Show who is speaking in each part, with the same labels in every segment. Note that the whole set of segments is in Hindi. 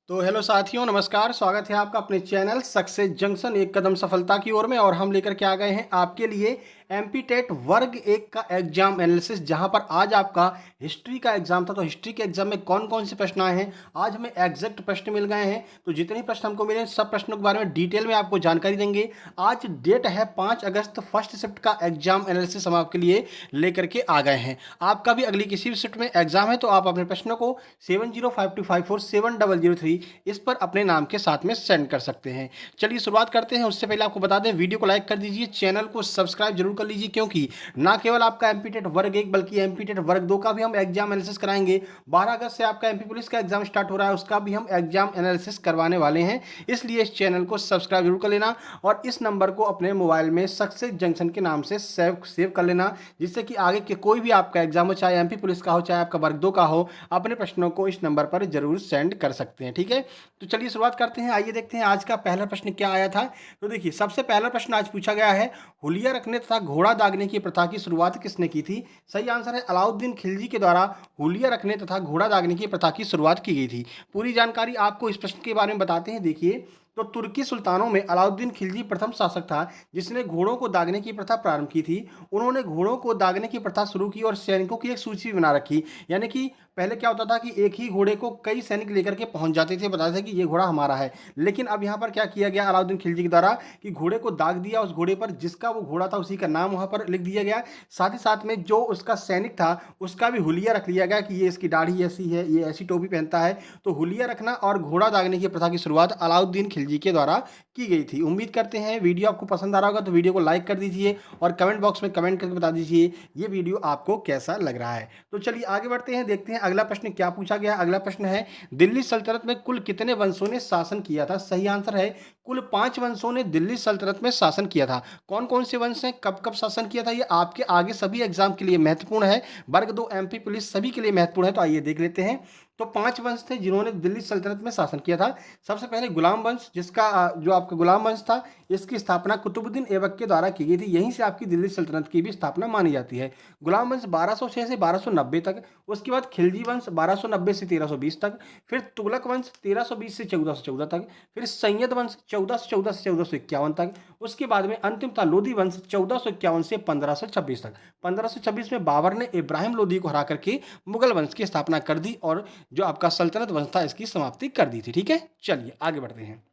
Speaker 1: तो हेलो साथियों, नमस्कार। स्वागत है आपका अपने चैनल सक्सेस जंक्शन एक कदम सफलता की ओर में। और हम लेकर के आ गए हैं आपके लिए एमपी टेट वर्ग एक का एग्जाम एनालिसिस, जहां पर आज आपका हिस्ट्री का एग्जाम था। तो हिस्ट्री के एग्जाम में कौन कौन से प्रश्न आए हैं, आज हमें एग्जैक्ट प्रश्न मिल गए हैं। तो जितने प्रश्न हमको मिले सब प्रश्नों के बारे में डिटेल में आपको जानकारी देंगे। आज डेट है 5 अगस्त, फर्स्ट शिफ्ट का एग्जाम एनालिसिस हम आपके लिए लेकर के आ गए हैं। आपका भी अगली किसी भी शिफ्ट में एग्जाम है तो आप अपने प्रश्नों को 7052547003 इस पर अपने नाम के साथ में सेंड कर सकते हैं। चलिए शुरुआत करते हैं। उससे पहले आपको बता दें, वीडियो को लाइक कर दीजिए, चैनल को सब्सक्राइब जरूर कर लीजिए, क्योंकि ना केवल आपका एमपी टेट वर्ग एक बल्कि एमपी टेट वर्ग दो का भी हम एग्जाम एनालिसिस कराएंगे। 12 अगस्त से आपका एमपी पुलिस का एग्जाम स्टार्ट हो रहा है, उसका भी हम एग्जाम एनालिसिस करवाने वाले हैं। इसलिए इस चैनल को सब्सक्राइब जरूर कर लेना और इस नंबर को अपने मोबाइल में सक्सेस जंक्शन के नाम से सेव कर लेना, जिससे कि आगे के कोई भी आपका एग्जाम हो, चाहे एमपी पुलिस का हो चाहे आपका वर्ग दो का हो, अपने प्रश्नों को इस नंबर पर जरूर सेंड कर सकते हैं। ठीक है, तो चलिए शुरुआत करते हैं। आइए देखते हैं आज का पहला प्रश्न क्या आया था। तो देखिए, सबसे पहला प्रश्न आज पूछा गया है, हुलिया रखने तथा घोड़ा दागने की प्रथा की शुरुआत किसने की थी। सही आंसर है अलाउद्दीन खिलजी के द्वारा हुलिया रखने तथा घोड़ा दागने की प्रथा की शुरुआत की गई थी। पूरी जानकारी आपको इस प्रश्न के बारे में बताते हैं। देखिए, तो तुर्की सुल्तानों में अलाउद्दीन खिलजी प्रथम शासक था जिसने घोड़ों को दागने की प्रथा प्रारंभ की थी। उन्होंने घोड़ों को दागने की प्रथा शुरू की और सैनिकों की एक सूची बना रखी। यानी कि पहले क्या होता था कि एक ही घोड़े को कई सैनिक लेकर के पहुंच जाते थे, बताते थे कि ये घोड़ा हमारा है। लेकिन अब यहाँ पर क्या किया गया अलाउद्दीन खिलजी के द्वारा कि घोड़े को दाग दिया, उस घोड़े पर जिसका वो घोड़ा था उसी का नाम वहां पर लिख दिया गया। साथ ही साथ में जो उसका सैनिक था उसका भी हुलिया रख लिया गया कि ये इसकी दाढ़ी ऐसी है, ये ऐसी टोपी पहनता है। तो हुलिया रखना और घोड़ा दागने की प्रथा की शुरुआत अलाउद्दीन खिलजी के द्वारा की गई थी। उम्मीद करते हैं वीडियो आपको पसंद आ रहा होगा, तो वीडियो को लाइक कर दीजिए और कमेंट बॉक्स में कमेंट करके बता दीजिए ये वीडियो आपको कैसा लग रहा है। तो चलिए आगे बढ़ते हैं, देखते हैं अगला प्रश्न क्या पूछा गया। अगला प्रश्न है, दिल्ली सल्तनत में कुल कितने वंशों ने शासन किया था। सही आंसर है कुल 5 वंशों ने दिल्ली सल्तनत में शासन किया था। कौन कौन से वंश हैं, कब कब शासन किया था, ये आपके आगे सभी एग्जाम के लिए महत्वपूर्ण है। वर्ग दो एमपी पुलिस सभी के लिए महत्वपूर्ण है। तो आइए देख लेते हैं। तो 5 वंश थे जिन्होंने दिल्ली सल्तनत में शासन किया था। सबसे पहले गुलाम वंश, जिसका जो आपका गुलाम वंश था, इसकी स्थापना कुतुबुद्दीन ऐबक के द्वारा की गई थी। यहीं से आपकी दिल्ली सल्तनत की भी स्थापना मानी जाती है। गुलाम वंश 1206 से 1290 तक। उसके बाद खिलजी वंश 1290 से 1320 तक। फिर तुगलक वंश 1320 से 1414 तक। फिर सैयद वंश 1414 से 1451 तक। उसके बाद में अंतिम था लोधी वंश 1451 से 1526 तक। 1526 में बाबर ने इब्राहिम लोधी को हरा करके मुगल वंश की स्थापना कर दी और जो आपका सल्तनत वंश था इसकी समाप्ति कर दी थी। ठीक है, चलिए आगे बढ़ते हैं।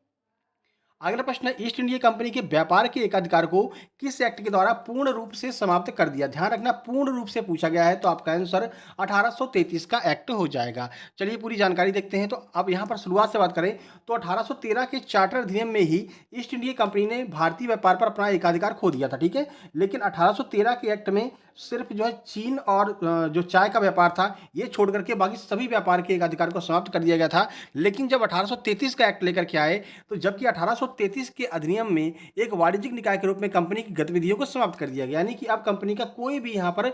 Speaker 1: अगला प्रश्न है, ईस्ट इंडिया कंपनी के व्यापार के एकाधिकार को किस एक्ट के द्वारा पूर्ण रूप से समाप्त कर दिया। ध्यान रखना, पूर्ण रूप से पूछा गया है, तो आपका आंसर 1833 का एक्ट हो जाएगा। चलिए पूरी जानकारी देखते हैं। तो अब यहाँ पर शुरुआत से बात करें तो 1813 के चार्टर अधिनियम में ही ईस्ट इंडिया कंपनी ने भारतीय व्यापार पर अपना एकाधिकार खो दिया था। ठीक है, लेकिन 1813 के एक्ट में सिर्फ जो है चीन और जो चाय का व्यापार था ये छोड़ करके बाकी सभी व्यापार के एकाधिकार को समाप्त कर दिया गया था। लेकिन जब 1833 का एक्ट लेकर के आए, तो जबकि 1833 के अधिनियम में एक वाणिज्यिक निकाय के रूप में कंपनी की गतिविधियों को समाप्त कर दिया गया, यानी कि अब कंपनी का कोई भी यहाँ पर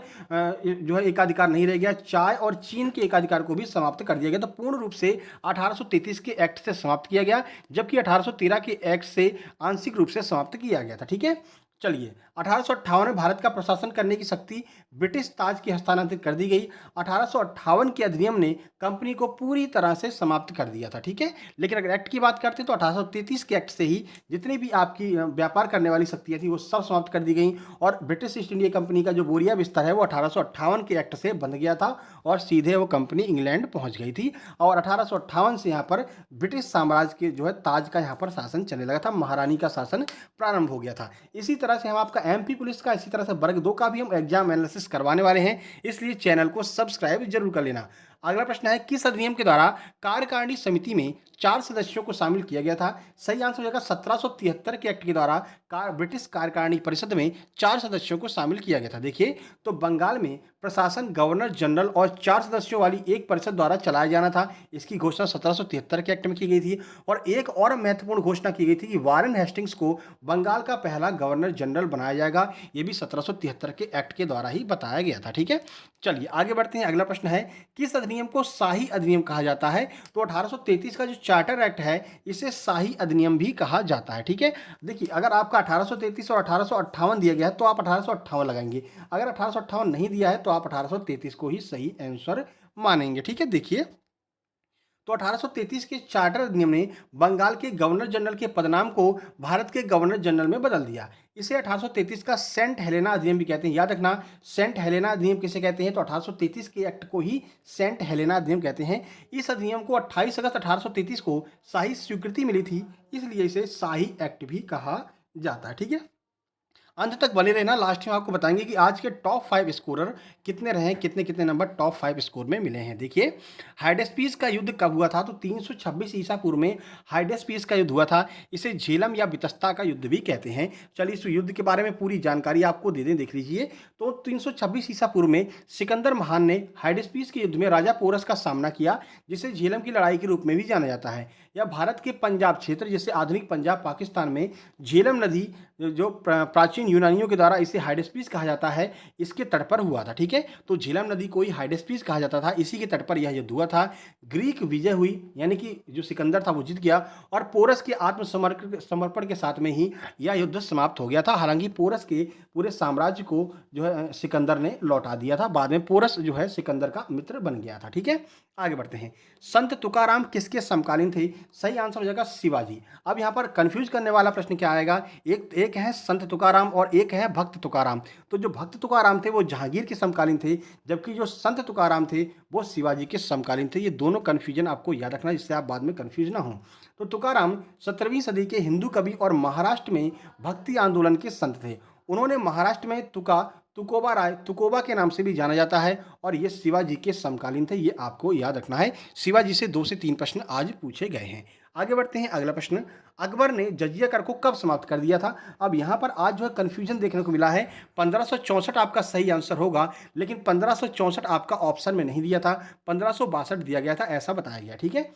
Speaker 1: जो है एकाधिकार नहीं रह गया। चाय और चीन के एकाधिकार को भी समाप्त कर दिया गया। तो पूर्ण रूप से 1833 के एक्ट से समाप्त किया गया, जबकि 1813 के एक्ट से आंशिक रूप से समाप्त किया गया था। ठीक है, चलिए 1858 में भारत का प्रशासन करने की शक्ति ब्रिटिश ताज की हस्तांतरित कर दी गई। 1858 के अधिनियम ने कंपनी को पूरी तरह से समाप्त कर दिया था। ठीक है, लेकिन अगर एक्ट की बात करते हैं तो 1833 के एक्ट से ही जितनी भी आपकी व्यापार करने वाली शक्तियां थी वो सब समाप्त कर दी गई और ब्रिटिश ईस्ट इंडिया कंपनी का जो बोरिया बिस्तर है वो 1858 के एक्ट से बंध गया था और सीधे वो कंपनी इंग्लैंड पहुंच गई थी। और 1858 से यहाँ पर ब्रिटिश साम्राज्य के जो है ताज का यहाँ पर शासन चलने लगा था, महारानी का शासन प्रारंभ हो गया था। इसी तरह से हम आपका एमपी पुलिस का, इसी तरह से वर्ग दो का भी हम एग्जाम एनालिसिस करवाने वाले हैं, इसलिए चैनल को सब्सक्राइब जरूर कर लेना। अगला प्रश्न है, किस अधिनियम के द्वारा कार्यकारिणी समिति में 4 सदस्यों को शामिल किया गया था। सही आंसर हो जाएगा 1773 के एक्ट के द्वारा ब्रिटिश कार्यकारिणी परिषद में 4 सदस्यों को शामिल किया गया था। देखिए, तो बंगाल में प्रशासन गवर्नर जनरल और 4 सदस्यों वाली एक परिषद द्वारा चलाया जाना था। इसकी घोषणा 1773 के एक्ट में की गई थी। और एक और महत्वपूर्ण घोषणा की गई थी कि वारेन हेस्टिंग्स को बंगाल का पहला गवर्नर जनरल बनाया जाएगा। ये भी 1773 के एक्ट के द्वारा ही बताया गया था। ठीक है, चलिए आगे बढ़ते हैं। अगला प्रश्न है, किस अधिनियम को शाही अधिनियम कहा जाता है। तो 1833 का जो चार्टर एक्ट है इसे शाही अधिनियम भी कहा जाता है। ठीक है, देखिए अगर आपका 1833 और 1858 दिया गया है तो आप 1858 लगाएंगे, अगर 1858 नहीं दिया है तो आप 1833 को ही सही आंसर मानेंगे। ठीक है, देखिए तो 1833 के चार्टर अधिनियम ने बंगाल के गवर्नर जनरल के पदनाम को भारत के गवर्नर जनरल में बदल दिया। इसे 1833 का सेंट हेलेना अधिनियम भी कहते हैं। याद रखना, सेंट हेलेना अधिनियम किसे कहते हैं, तो 1833 के एक्ट को ही सेंट हेलेना अधिनियम कहते हैं। इस अधिनियम को 28 अगस्त 1833 को शाही स्वीकृति मिली थी, इसलिए इसे शाही एक्ट भी कहा जाता है। ठीक है, अंत तक बने रहना। लास्ट में आपको बताएंगे कि आज के टॉप 5 स्कोरर कितने रहे, कितने कितने नंबर टॉप 5 स्कोर में मिले हैं। देखिए, हाइडेस्पीस का युद्ध कब हुआ था, तो 326 ईसा पूर्व में हाइडेस्पीस का युद्ध हुआ था। इसे झेलम या बितस्ता का युद्ध भी कहते हैं। चलिए इस युद्ध के बारे में पूरी जानकारी आपको दे दें, देख लीजिए। तो 326 ईसा पूर्व में सिकंदर महान ने हाइडेस्पीस के युद्ध में राजा पोरस का सामना किया, जिसे झेलम की लड़ाई के रूप में भी जाना जाता है। यह भारत के पंजाब क्षेत्र, जैसे आधुनिक पंजाब पाकिस्तान में झेलम नदी, जो प्राचीन यूनानियों के द्वारा इसे हाइडेस्पीस कहा जाता है, इसके तट पर हुआ था। ठीक है, तो झेलम नदी को ही हाइडेस्पीस कहा जाता था, इसी के तट पर यह युद्ध हुआ था। ग्रीक विजय हुई, यानी कि जो सिकंदर था वो जीत गया, और पोरस के आत्मसमर्पण के साथ में ही यह युद्ध समाप्त हो गया था। हालांकि पोरस के पूरे साम्राज्य को जो है सिकंदर ने लौटा दिया था। बाद में पोरस जो है सिकंदर का मित्र बन गया था। ठीक है, आगे बढ़ते हैं। संत तुकाराम किसके समकालीन थे, सही आंसर हो जाएगा शिवाजी। अब यहाँ पर कंफ्यूज करने वाला प्रश्न क्या आएगा, एक है संत तुकाराम और एक है भक्त तुकाराम। तो जो भक्त तुकाराम थे वो जहांगीर के समकालीन थे, जबकि जो संत तुकाराम थे वो शिवाजी के समकालीन थे। ये दोनों कन्फ्यूजन आपको याद रखना, जिससे आप बाद में कन्फ्यूज ना हो। तो तुकाराम 17वीं सदी के हिंदू कवि और महाराष्ट्र में भक्ति आंदोलन के संत थे। उन्होंने महाराष्ट्र में तुकोबा राय, तुकोबा के नाम से भी जाना जाता है, और ये शिवाजी के समकालीन थे। ये आपको याद रखना है। शिवाजी से 2 से 3 प्रश्न आज पूछे गए हैं। आगे बढ़ते हैं, अगला प्रश्न, अकबर ने जजिया कर को कब समाप्त कर दिया था। अब यहाँ पर आज जो है कन्फ्यूजन देखने को मिला है। 1564 आपका सही आंसर होगा, लेकिन 1564 आपका ऑप्शन में नहीं दिया था, 1562 दिया गया था, ऐसा बताया गया। ठीक है,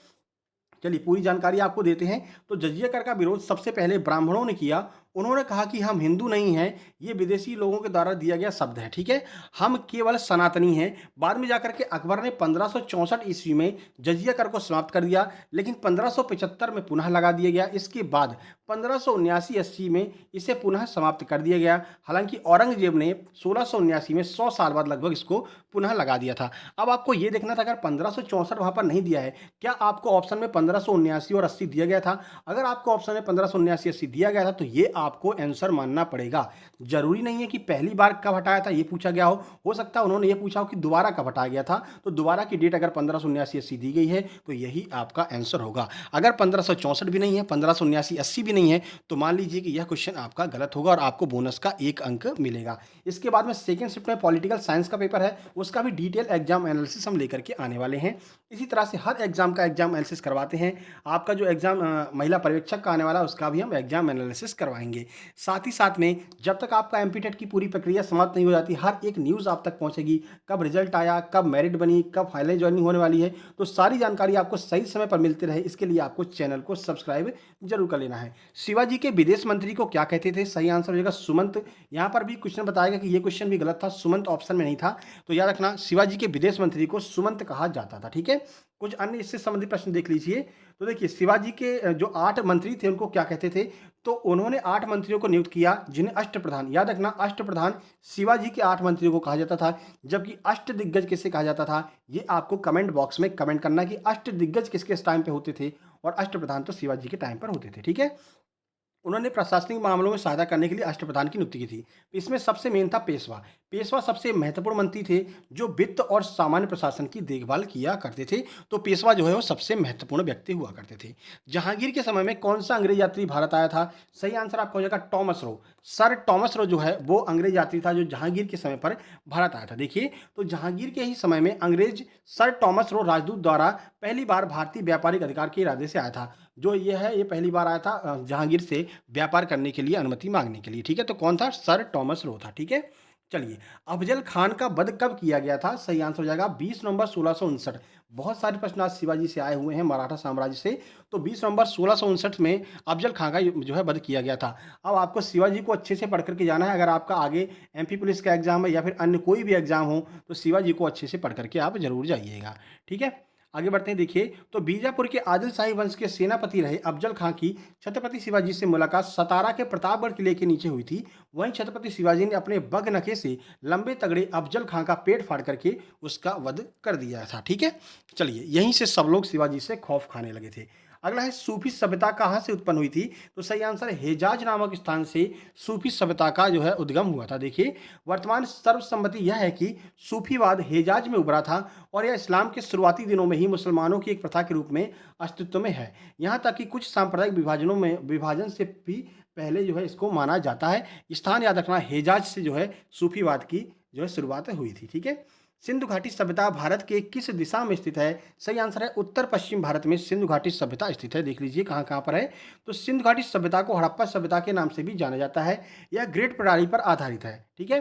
Speaker 1: चलिए पूरी जानकारी आपको देते हैं। तो जजिया कर का विरोध सबसे पहले ब्राह्मणों ने किया। उन्होंने कहा कि हम हिंदू नहीं हैं, ये विदेशी लोगों के द्वारा दिया गया शब्द है। ठीक है, हम केवल सनातनी हैं। बाद में जाकर के अकबर ने 1564 ईस्वी में जजिया कर को समाप्त कर दिया, लेकिन 1575 में पुनः लगा दिया गया। इसके बाद 1579-80 में इसे पुनः समाप्त कर दिया गया। हालांकि औरंगजेब ने 1679 में 100 साल बाद लगभग इसको पुनः लगा दिया था। अब आपको ये देखना था, अगर 1564 वहाँ पर नहीं दिया है, क्या आपको ऑप्शन में 1579 और 80 दिया गया था। अगर आपको ऑप्शन में 1579-80 दिया गया था तो ये आपको आंसर मानना पड़ेगा। जरूरी नहीं है कि पहली बार कब हटाया था ये पूछा गया हो सकता है उन्होंने ये पूछा हो कि दोबारा कब हटाया गया था। तो दोबारा की डेट अगर 1579-80 दी गई है तो यही आपका आंसर होगा। अगर 1564 भी नहीं है, 1579-80 भी नहीं है, तो मान लीजिए कि यह क्वेश्चन आपका गलत होगा और आपको बोनस का 1 अंक मिलेगा। इसके बाद में सेकेंड शिफ्ट में पॉलिटिकल साइंस का पेपर है, उसका भी डिटेल एग्जाम एनालिसिस हम लेकर के आने वाले हैं। इसी तरह से हर एग्जाम का एग्जाम एनालिसिस करवाते हैं। आपका जो एग्जाम महिला पर्यवेक्षक का आने वाला है उसका भी हम एग्जाम एनालिसिस करवाएंगे। साथ ही साथ में जब तक आपका एमपीटेट की पूरी प्रक्रिया समाप्त नहीं हो जाती, हर एक न्यूज़ आप तक पहुंचेगी, कब रिजल्ट आया, कब मेरिट बनी, कब फाइनल ज्वाइनिंग होने वाली है, तो सारी जानकारी आपको सही समय पर मिलती रहे, इसके लिए आपको चैनल को सब्सक्राइब जरूर कर लेना है। शिवाजी के विदेश मंत्री को क्या कहते थे, सही आंसर हो जाएगा सुमंत। यहाँ पर भी क्वेश्चन बताएगा कि ये क्वेश्चन भी गलत था, सुमंत ऑप्शन में नहीं था, तो याद रखना शिवाजी के विदेश मंत्री को सुमंत कहा जाता था। ठीक है, कुछ अन्य इससे संबंधित प्रश्न देख लीजिए। तो देखिए, शिवाजी के जो 8 मंत्री थे उनको क्या कहते थे, तो उन्होंने 8 मंत्रियों को नियुक्त किया जिन्हें अष्टप्रधान, याद रखना अष्टप्रधान शिवाजी के 8 मंत्रियों को कहा जाता था। जबकि अष्टदिग्गज किसे कहा जाता था, ये आपको कमेंट बॉक्स में कमेंट करना कि अष्टदिग्गज किसके टाइम पे होते थे, और अष्टप्रधान तो शिवाजी के टाइम पर होते थे। ठीक है, उन्होंने प्रशासनिक मामलों में सहायता करने के लिए अष्टप्रधान की नियुक्ति की थी। इसमें सबसे मेन था पेशवा। पेशवा सबसे महत्वपूर्ण मंत्री थे जो वित्त और सामान्य प्रशासन की देखभाल किया करते थे। तो पेशवा जो है वो सबसे महत्वपूर्ण व्यक्ति हुआ करते थे। जहांगीर के समय में कौन सा अंग्रेज यात्री भारत आया था, सही आंसर आपका हो जाएगा Thomas Roe. Sir Thomas Roe जो है वो अंग्रेज यात्री था जो जहांगीर के समय पर भारत आया था। देखिए, तो जहांगीर के ही समय में अंग्रेज सर टॉमस रो राजदूत द्वारा पहली बार भारतीय व्यापारिक अधिकार के इरादे से आया था। जो ये है ये पहली बार आया था जहांगीर से व्यापार करने के लिए अनुमति मांगने के लिए। ठीक है, तो कौन था, सर टॉमस रो था। ठीक है, चलिए, अफजल खान का वध कब किया गया था, सही आंसर हो जाएगा 20 नवंबर 1659। बहुत सारे प्रश्न आज शिवाजी से आए हुए हैं, मराठा साम्राज्य से। तो 20 नवंबर 1659 में अफजल खान का जो है वध किया गया था। अब आपको शिवाजी को अच्छे से पढ़ करके जाना है। अगर आपका आगे एमपी पुलिस का एग्जाम है या फिर अन्य कोई भी एग्जाम हो तो शिवाजी को अच्छे से पढ़ करके आप जरूर जाइएगा। ठीक है, आगे बढ़ते हैं, देखिए तो बीजापुर के आदिल शाही वंश के सेनापति रहे अफजल खां की छत्रपति शिवाजी से मुलाकात सतारा के प्रतापगढ़ किले के नीचे हुई थी। वहीं छत्रपति शिवाजी ने अपने बगनखे से लंबे तगड़े अफजल खां का पेट फाड़ करके उसका वध कर दिया था। ठीक है, चलिए यहीं से सब लोग शिवाजी से खौफ खाने लगे थे। अगला है, सूफी सभ्यता कहाँ से उत्पन्न हुई थी? तो सही आंसर है हेजाज नामक स्थान से सूफी सभ्यता का जो है उद्गम हुआ था। देखिए वर्तमान सर्वसम्मति यह है कि सूफीवाद हेजाज में उभरा था और यह इस्लाम के शुरुआती दिनों में ही मुसलमानों की एक प्रथा के रूप में अस्तित्व में है। यहाँ तक कि कुछ सांप्रदायिक विभाजन से भी पहले जो है इसको माना जाता है। स्थान याद रखना, हेजाज से जो है सूफीवाद की जो है शुरुआत हुई थी। ठीक है, सिंधु घाटी सभ्यता भारत के किस दिशा में स्थित है? सही आंसर है उत्तर पश्चिम भारत में सिंधु घाटी सभ्यता स्थित है। देख लीजिए कहाँ कहाँ पर है। तो सिंधु घाटी सभ्यता को हड़प्पा सभ्यता के नाम से भी जाना जाता है। यह ग्रिड प्रणाली पर आधारित है। ठीक है,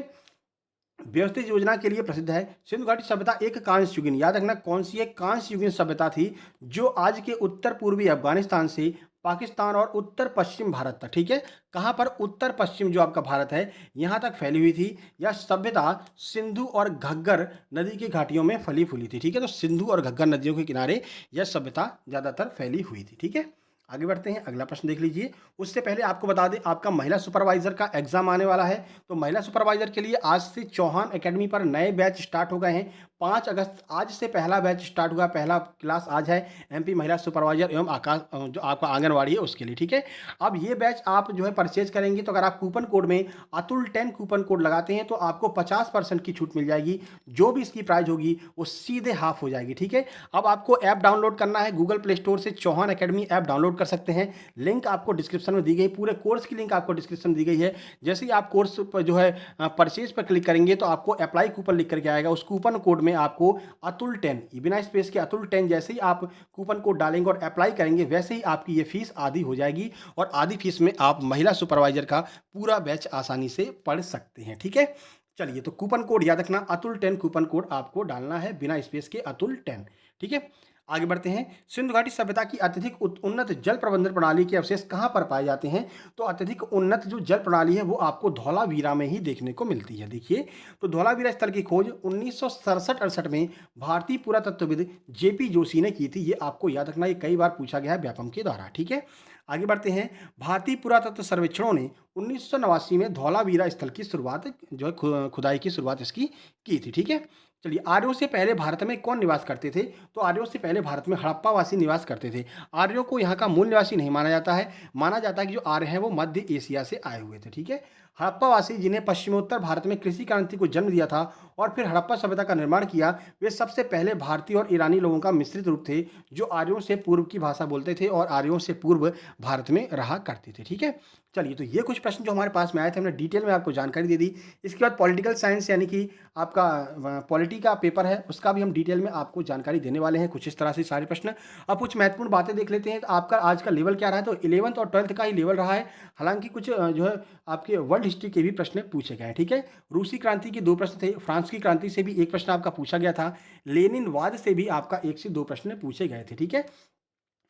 Speaker 1: व्यवस्थित योजना के लिए प्रसिद्ध है। सिंधु घाटी सभ्यता एक कांस्य युगीन, याद रखना कौन सी एक कांस्य युगीन सभ्यता थी, जो आज के उत्तर पूर्वी अफगानिस्तान से पाकिस्तान और उत्तर पश्चिम भारत तक, ठीक है, कहाँ पर उत्तर पश्चिम जो आपका भारत है यहाँ तक फैली हुई थी। यह सभ्यता सिंधु और घग्गर नदी की घाटियों में फली फूली थी। ठीक है, तो सिंधु और घग्गर नदियों के किनारे यह सभ्यता ज़्यादातर फैली हुई थी। ठीक है, आगे बढ़ते हैं, अगला प्रश्न देख लीजिए। उससे पहले आपको बता दें आपका महिला सुपरवाइजर का एग्जाम आने वाला है। तो महिला सुपरवाइजर के लिए आज से चौहान एकेडमी पर नए बैच स्टार्ट हो गए हैं। 5 अगस्त आज से पहला बैच स्टार्ट हुआ, पहला क्लास आज है एमपी महिला सुपरवाइजर एवं आकाश जो आपका आंगनवाड़ी है उसके लिए। ठीक है, अब ये बैच आप जो है परचेज करेंगे तो अगर आप कूपन कोड में अतुल 10 कूपन कोड लगाते हैं तो आपको 50% की छूट मिल जाएगी। जो भी इसकी प्राइस होगी वो सीधे हाफ हो जाएगी। ठीक है, अब आपको ऐप डाउनलोड करना है, गूगल प्ले स्टोर से चौहान एकेडमी ऐप डाउनलोड कर सकते हैं। लिंक आपको डिस्क्रिप्शन में दी गई, पूरे कोर्स की लिंक आपको डिस्क्रिप्शन में दी गई है। जैसे ही आप कोर्स पर जो है परचेज पर क्लिक करेंगे तो आपको अप्लाई कूपन लिख करके आएगा। उस कूपन कोड में आपको अतुल 10 बिना स्पेस के अतुल 10 जैसे ही आप कूपन कोड डालेंगे और अप्लाई करेंगे वैसे ही आपकी ये फीस आधी हो जाएगी और आधी फीस में आप महिला सुपरवाइजर का पूरा बैच आसानी से पढ़ सकते हैं। ठीक है, चलिए तो कूपन कोड याद रखना अतुल 10 कूपन कोड आपको डालना है बिना स्पेस के अतुल 10। ठीक है, आगे बढ़ते हैं। सिंधु घाटी सभ्यता की अत्यधिक उन्नत जल प्रबंधन प्रणाली के अवशेष कहाँ पर पाए जाते हैं? तो अत्यधिक उन्नत जो जल प्रणाली है वो आपको धौलावीरा में ही देखने को मिलती है। देखिए तो धौलावीरा स्थल की खोज 1967-68 में भारतीय पुरातत्वविद जेपी जोशी ने की थी। ये आपको याद रखना, ये कई बार पूछा गया है व्यापम के द्वारा। ठीक है, आगे बढ़ते हैं। भारतीय पुरातत्व सर्वेक्षणों ने 1989 में धौलावीरा स्थल की शुरुआत जो है खुदाई की शुरुआत इसकी की थी। ठीक है, चलिए आर्यों से पहले भारत में कौन निवास करते थे? तो आर्यों से पहले भारत में हड़प्पावासी निवास करते थे। आर्यों को यहाँ का मूल निवासी नहीं माना जाता है, माना जाता है कि जो आर्य हैं वो मध्य एशिया से आए हुए थे। ठीक है, हड़प्पावासी जिन्हें पश्चिमोत्तर भारत में कृषि क्रांति को जन्म दिया था और फिर हड़प्पा सभ्यता का निर्माण किया, वे सबसे पहले भारतीय और ईरानी लोगों का मिश्रित रूप थे जो आर्यों से पूर्व की भाषा बोलते थे और आर्यों से पूर्व भारत में रहा करते थे। ठीक है, चलिए तो ये कुछ प्रश्न जो हमारे पास में आए थे हमने डिटेल में आपको जानकारी दे दी। इसके बाद पॉलिटिकल साइंस यानी कि आपका पॉलिटी का पेपर है उसका भी हम डिटेल में आपको जानकारी देने वाले हैं। कुछ इस तरह से सारे प्रश्न। अब कुछ महत्वपूर्ण बातें देख लेते हैं। तो आपका आज का लेवल क्या रहा है? तो 11th और 12th का ही लेवल रहा है। हालांकि कुछ जो है आपके वर्ल्ड हिस्ट्री के भी प्रश्न पूछे गए हैं। ठीक है, रूसी क्रांति के 2 प्रश्न थे, फ्रांस की क्रांति से भी 1 प्रश्न आपका पूछा गया था, लेनिनवाद से भी आपका 1 से 2 प्रश्न पूछे गए थे। ठीक है,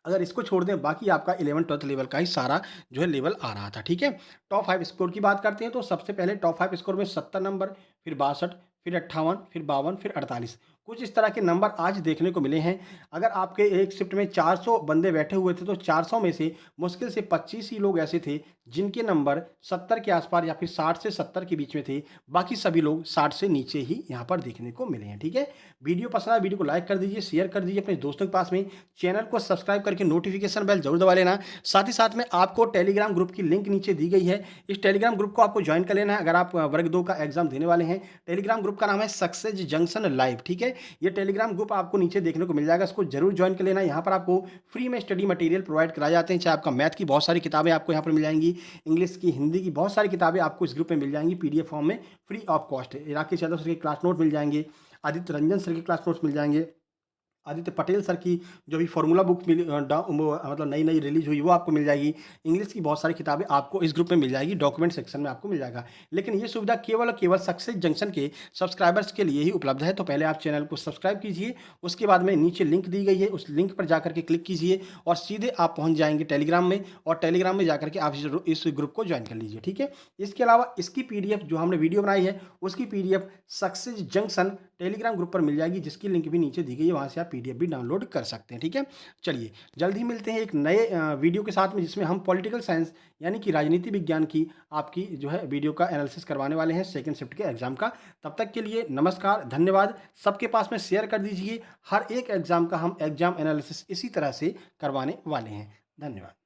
Speaker 1: अगर इसको छोड़ दें बाकी आपका 11th-12th लेवल का ही सारा जो है लेवल आ रहा था। ठीक है, टॉप 5 स्कोर की बात करते हैं तो सबसे पहले टॉप 5 स्कोर में 70 नंबर, फिर 62, फिर 58, फिर 52, फिर 48। कुछ इस तरह के नंबर आज देखने को मिले हैं। अगर आपके एक शिफ्ट में 400 बंदे बैठे हुए थे तो 400 में से मुश्किल से 25 ही लोग ऐसे थे जिनके नंबर 70 के आसपास या फिर 60 से 70 के बीच में थे। बाकी सभी लोग 60 से नीचे ही यहाँ पर देखने को मिले हैं। ठीक है, वीडियो पसंद आया वीडियो को लाइक कर दीजिए, शेयर कर दीजिए अपने दोस्तों के पास में। चैनल को सब्सक्राइब करके नोटिफिकेशन बेल जरूर दबा लेना। साथ ही साथ में आपको टेलीग्राम ग्रुप की लिंक नीचे दी गई है, इस टेलीग्राम ग्रुप को आपको ज्वाइन कर लेना है अगर आप वर्ग 2 का एग्जाम देने वाले हैं। टेलीग्राम ग्रुप का नाम है सक्सेस जंक्शन लाइव। ठीक है, ये टेलीग्राम ग्रुप आपको नीचे देखने को मिल जाएगा, इसको जरूर ज्वाइन कर लेना। यहाँ पर आपको फ्री में स्टडी मटेरियल प्रोवाइड कराए जाते हैं, चाहे आपका मैथ की बहुत सारी किताबें आपको यहाँ पर मिल जाएंगी, इंग्लिश की, हिंदी की बहुत सारी किताबें आपको इस ग्रुप में मिल जाएंगी पीडीएफ फॉर्म में free of cost. Rakesh Yadav sir के क्लास नोट मिल जाएंगे, आदित्य रंजन सर के क्लास नोट्स मिल जाएंगे, आदित्य पटेल सर की जो भी फॉर्मूला बुक मतलब नई नई रिलीज हुई वो आपको मिल जाएगी। इंग्लिश की बहुत सारी किताबें आपको इस ग्रुप में मिल जाएगी, डॉक्यूमेंट सेक्शन में आपको मिल जाएगा। लेकिन ये सुविधा केवल और केवल सक्सेस जंक्शन के सब्सक्राइबर्स के लिए ही उपलब्ध है। तो पहले आप चैनल को सब्सक्राइब कीजिए, उसके बाद में नीचे लिंक दी गई है उस लिंक पर जाकर के क्लिक कीजिए और सीधे आप पहुँच जाएंगे टेलीग्राम में, और टेलीग्राम में जाकर के आप इस ग्रुप को ज्वाइन कर लीजिए। ठीक है, इसके अलावा इसकी PDF जो हमने वीडियो बनाई है उसकी PDF success junction Telegram group पर मिल जाएगी, जिसकी लिंक भी नीचे दी गई है, वहाँ से आप PDF भी डाउनलोड कर सकते हैं। ठीक है, चलिए जल्द ही मिलते हैं एक नए वीडियो के साथ में, जिसमें हम पॉलिटिकल साइंस यानी कि राजनीति विज्ञान की आपकी जो है वीडियो का एनालिसिस करवाने वाले हैं सेकंड शिफ्ट के एग्जाम का। तब तक के लिए नमस्कार, धन्यवाद। सबके पास में शेयर कर दीजिए। हर एक एग्जाम का हम एग्जाम एनालिसिस इसी तरह से करवाने वाले हैं। धन्यवाद।